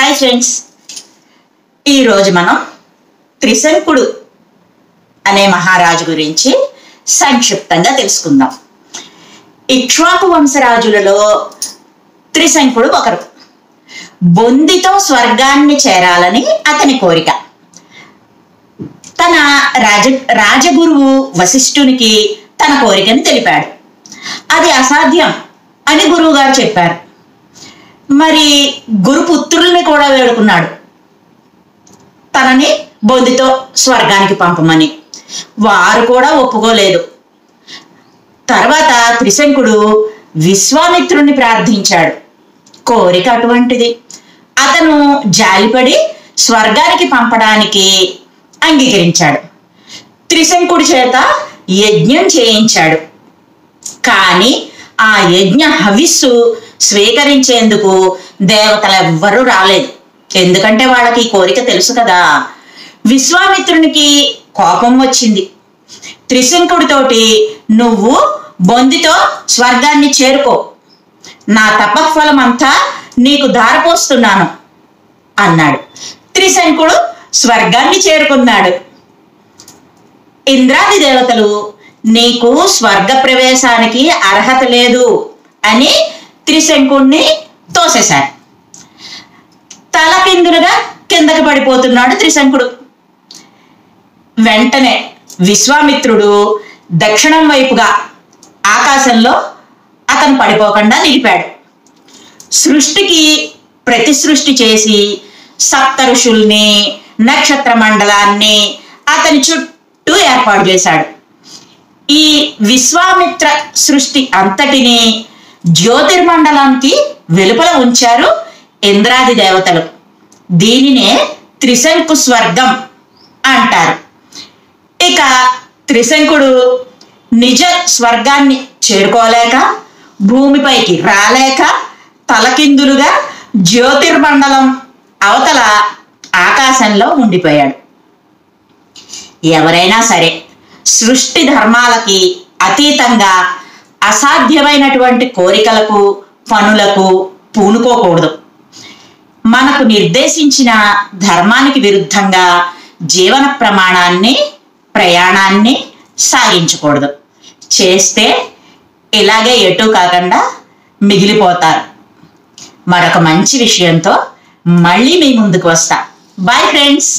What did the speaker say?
Hi friends, ఈరోజు మనం త్రిశంకుడు అనే మహారాజు గురించి సంక్షిప్తంగా తెలుసుకుందాం. ఇక్ష్వాకు వంశరాజులలో త్రిశంకుడు ఒకరు. బొందితో స్వర్గాన్ని చేరాలని అతని కోరిక. తన రాజగురువు వశిష్ఠునికి తన కోరికను తెలిపాడు. అది అసాధ్యం అని గురువు గారు చెప్పారు. మరి గురుపుత్రుల్ని కూడా వేడుకున్నాడు తనని బొందితో స్వర్గానికి పంపమని. వారు కూడా ఒప్పుకోలేదు. తర్వాత త్రిశంకుడు విశ్వామిత్రుణ్ణి ప్రార్థించాడు. కోరిక అటువంటిది. అతను జాలిపడి స్వర్గానికి పంపడానికి అంగీకరించాడు. త్రిశంకుడి చేత యజ్ఞం చేయించాడు. కానీ ఆ యజ్ఞ హవిస్సు స్వీకరించేందుకు దేవతలెవ్వరూ రాలేదు. ఎందుకంటే వాళ్ళకి ఈ కోరిక తెలుసు కదా. విశ్వామిత్రునికి కోపం వచ్చింది. త్రిశంకుడితోటి, నువ్వు బొందితో స్వర్గాన్ని చేరుకో, నా తపఫలం అంతా నీకు ధారపోస్తున్నాను అన్నాడు. త్రిశంకుడు స్వర్గాన్ని చేరుకున్నాడు. ఇంద్రాది దేవతలు నీకు స్వర్గ ప్రవేశానికి అర్హత లేదు అని త్రిశంకుడిని తోసేశారు. తలకిందులుగా కిందకి పడిపోతున్నాడు త్రిశంకుడు. వెంటనే విశ్వామిత్రుడు దక్షిణం వైపుగా ఆకాశంలో అతను పడిపోకుండా నిలిపాడు. సృష్టికి ప్రతిసృష్టి చేసి సప్త ఋషుల్ని, నక్షత్ర మండలాన్ని అతని చుట్టూ ఏర్పాటు చేశాడు. ఈ విశ్వామిత్ర సృష్టి అంతటిని జ్యోతిర్మండలానికి వెలుపల ఉంచారు ఇంద్రాది దేవతలు. దీనినే త్రిశంకు స్వర్గం అంటారు. ఇక త్రిశంకుడు నిజ స్వర్గాన్ని చేరుకోలేక, భూమిపైకి రాలేక, తలకిందులుగా జ్యోతిర్మండలం అవతల ఆకాశంలో ఉండిపోయాడు. ఎవరైనా సరే సృష్టి ధర్మాలకి అతీతంగా అసాధ్యమైనటువంటి కోరికలకు, పనులకు పూనుకోకూడదు. మనకు నిర్దేశించిన ధర్మానికి విరుద్ధంగా జీవన ప్రయాణాన్ని సాగించకూడదు. చేస్తే ఇలాగే ఎటు కాకుండా మిగిలిపోతారు. మరొక మంచి విషయంతో మళ్ళీ మీ ముందుకు వస్తా. Bye friends.